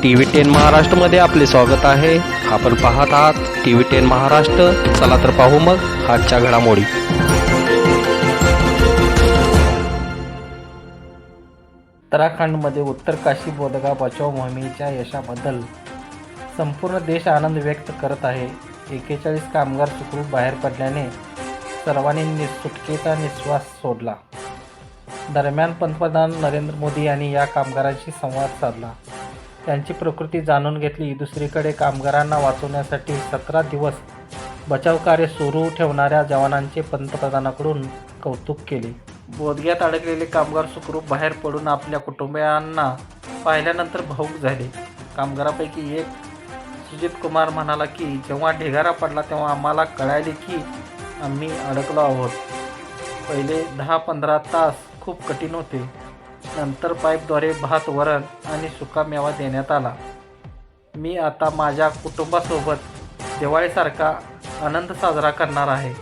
TV10 महाराष्ट्रमध्ये आपले स्वागत आहे. आपण पाहत आहात TV10 महाराष्ट्र. चला तर पाहू मग आजच्या घडामोडी. उत्तराखंडमध्ये उत्तरकाशी बोधगा बचाव मोहिमेच्या यशाबद्दल संपूर्ण देश आनंद व्यक्त करत आहे. 41 कामगार सुखरूप बाहेर पडल्याने सर्वांनी सुटकेचा निश्वास सोडला. दरम्यान पंतप्रधान नरेंद्र मोदी यांनी या कामगारांशी संवाद साधला, त्यांची प्रकृती जाणून घेतली. दुसरीकडे कामगारांना वाचवण्यासाठी 17 दिवस बचाव कार्य सुरू ठेवणाऱ्या जवानांचे पंतप्रधानांकडून कौतुक केले. बोधग्यात अडकलेले कामगार सुखरूप बाहेर पडून आपल्या कुटुंबियांना पाहिल्यानंतर भावूक झाले. कामगारापैकी एक सुजित कुमार म्हणाला की जेव्हा ढिगारा पडला तेव्हा आम्हाला कळाले की आम्ही अडकलो आहोत. पहिले 10-15 तास खूप कठीण होते. नंतर पाईपद्वारे भात, वरण आणि सुका मेवा देण्यात आला. मी आता माझ्या कुटुंबासोबत दिवाळीसारखा आनंद साजरा करणार आहे.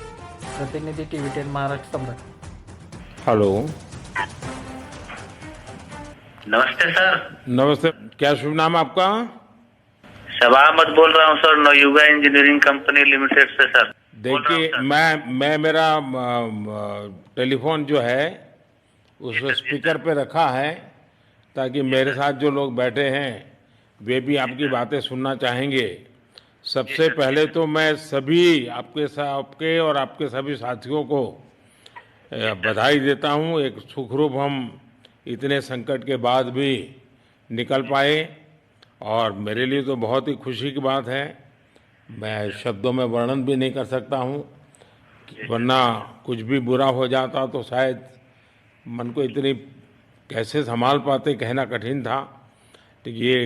प्रतिनिधी TV10 महाराष्ट्र सम्राट. हेलो, नमस्ते सर। नमस्ते। क्या शुभ नाम आपका? शबा अहमद बोल रहा हूँ sir, Navayuga engineering company limited से सर। देखिए, मैं मेरा टेलीफोन जो है उसको स्पीकर पे रखा है ताकि मेरे साथ जो लोग बैठे हैं वे भी आपकी बातें सुनना चाहेंगे। सबसे पहले तो मैं सभी आपके और आपके सभी साथियों को बधाई देता हूँ। एक सुखरूप हम इतने संकट के बाद भी निकल पाए और मेरे लिए तो बहुत ही खुशी की बात है। मैं शब्दों में वर्णन भी नहीं कर सकता हूँ, वरना कुछ भी बुरा हो जाता तो शायद मन को इतनी कैसे संभाल पाते कहना कठिन था। तो ये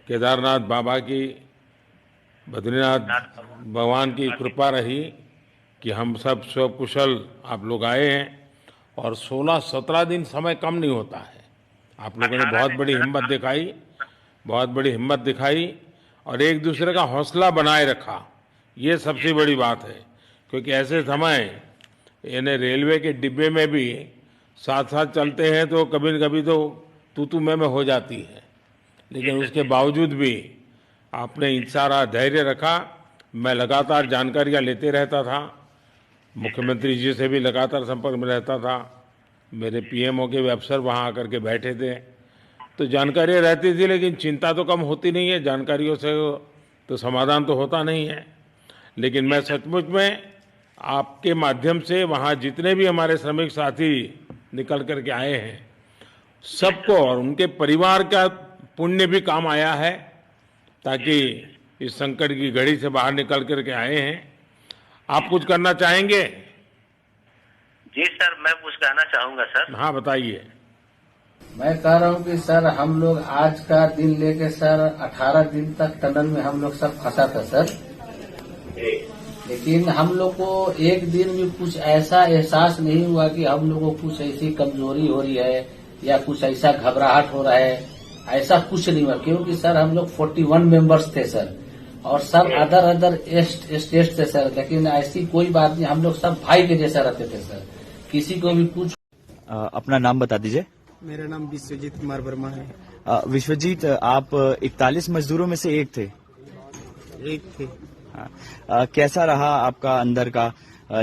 केदारनाथ बाबा की, बद्रीनाथ भगवान की कृपा रही कि हम सब स्वकुशल आप लोग आए हैं। और 16-17 दिन समय कम नहीं होता है। आप लोगों ने बहुत बड़ी हिम्मत दिखाई और एक दूसरे का हौसला बनाए रखा। ये सबसे बड़ी बात है, क्योंकि ऐसे समय यानी रेलवे के डिब्बे में भी साथ साथ चलते हैं तो कभी न कभी तो तू मैं हो जाती है, लेकिन उसके बावजूद भी आपने सारा धैर्य रखा। मैं लगातार जानकारियां लेते रहता था, मुख्यमंत्री जी से भी लगातार संपर्क में रहता था। मेरे पीएमओ के भी अफसर वहाँ आकर के बैठे थे, तो जानकारियाँ रहती थी, लेकिन चिंता तो कम होती नहीं है। जानकारियों से तो समाधान तो होता नहीं है। लेकिन मैं सचमुच में आपके माध्यम से वहाँ जितने भी हमारे श्रमिक साथी निकल कर के आए हैं सबको और उनके परिवार का पुण्य भी काम आया है, ताकि इस संकट की घड़ी से बाहर निकल कर के आए हैं। आप कुछ करना चाहेंगे? जी सर, मैं कुछ कहना चाहूँगा सर। हाँ, बताइए। मैं कह रहा हूँ कि सर हम लोग आज का दिन लेके सर 18 दिन तक टनल में हम लोग सब फंसा था सर, लेकिन हम लोग को एक दिन भी कुछ ऐसा एहसास नहीं हुआ कि हम लोग को कुछ ऐसी कमजोरी हो रही है या कुछ ऐसा घबराहट हो रहा है। ऐसा कुछ नहीं हुआ, क्योंकि सर हम लोग 41 मेंबर्स थे सर, और सब अदर स्टेट से सर, लेकिन ऐसी कोई बात नहीं। हम लोग सब भाई के जैसा रहते थे सर, किसी को भी कुछ। अपना नाम बता दीजिए। मेरा नाम विश्वजीत कुमार वर्मा है। विश्वजीत, आप 41 मजदूरों में से एक थे? एक थे। कैसा रहा आपका अंदर का,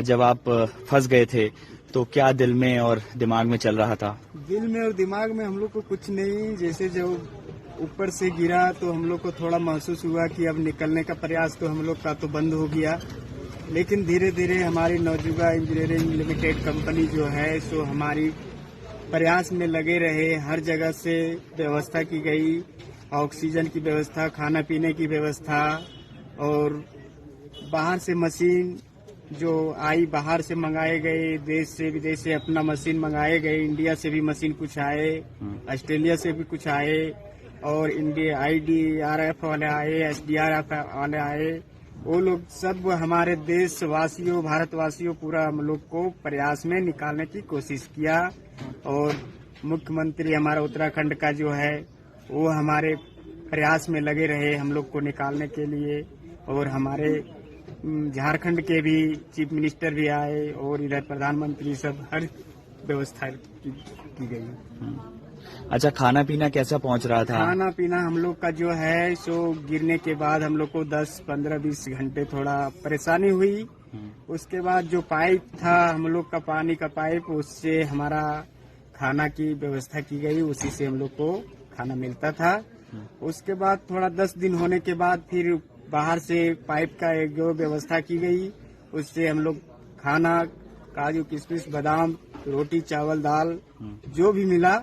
जब आप फंस गए थे तो क्या दिल में और दिमाग में चल रहा था? दिल में और दिमाग में हम लोग को कुछ नहीं, जैसे जब ऊपर से गिरा तो हम लोग को थोड़ा महसूस हुआ कि अब निकलने का प्रयास तो हम लोग का तो बंद हो गया। लेकिन धीरे धीरे हमारी नवयुगा इंजीनियरिंग लिमिटेड कंपनी जो है सो हमारी प्रयास में लगे रहे। हर जगह से व्यवस्था की गई, ऑक्सीजन की व्यवस्था, खाना पीने की व्यवस्था, और बाहर से मशीन जो आई, बाहर से मंगाए गए, देश से विदेश से अपना मशीन मंगाए गए। इंडिया से भी मशीन कुछ आए, ऑस्ट्रेलिया से भी कुछ आए, और इंडिया IDRF वाले आए, SDRF वाले आए। वो लोग सब हमारे देशवासियों, भारतवासियों, पूरा हम लोग को प्रयास में निकालने की कोशिश किया। और मुख्यमंत्री हमारा उत्तराखंड का जो है वो हमारे प्रयास में लगे रहे हम लोग को निकालने के लिए। और हमारे झारखंड के भी चीफ मिनिस्टर भी आए और इधर प्रधानमंत्री, सब हर व्यवस्था की गई। अच्छा, खाना पीना कैसा पहुंच रहा था? खाना पीना हम लोग का जो है सो गिरने के बाद हम लोग को 10, 15, 20 घंटे थोड़ा परेशानी हुई। उसके बाद जो पाइप था हम लोग का, पानी का पाइप, उससे हमारा खाना की व्यवस्था की गई, उसी से हम लोग को खाना मिलता था। उसके बाद थोड़ा 10 दिन होने के बाद फिर बाहर से पाइप का एक जो व्यवस्था की गई, उससे हम लोग खाना, काजू किशमिश, बादाम, रोटी, चावल, दाल, जो भी मिला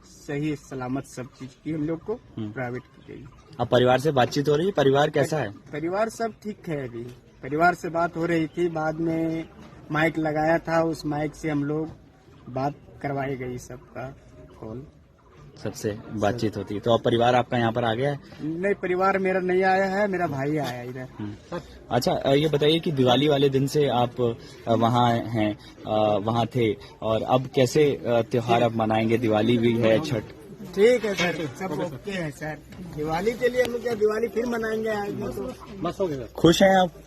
सही सलामत सब चीज की हम लोग को प्राइवेट की गई। अब परिवार से बातचीत हो रही है? परिवार कैसा है? परिवार सब ठीक है। अभी परिवार से बात हो रही थी, बाद में माइक लगाया था, उस माइक से हम लोग बात करवाई गई, सबका कॉल, सबसे बातचीत होती है। तो अब परिवार आपका यहाँ पर आ गया है? नहीं, परिवार मेरा नहीं आया है, मेरा भाई आया इधर। अच्छा, ये बताइए कि दिवाली वाले दिन से आप वहाँ हैं, वहाँ थे, और अब कैसे त्योहार अब मनाएंगे? दिवाली भी है, छठ। ठीक है सर, सब ओके है सर। दिवाली के लिए हम लोग क्या दिवाली फिर मनाएंगे आज में, तो खुश हैं आप?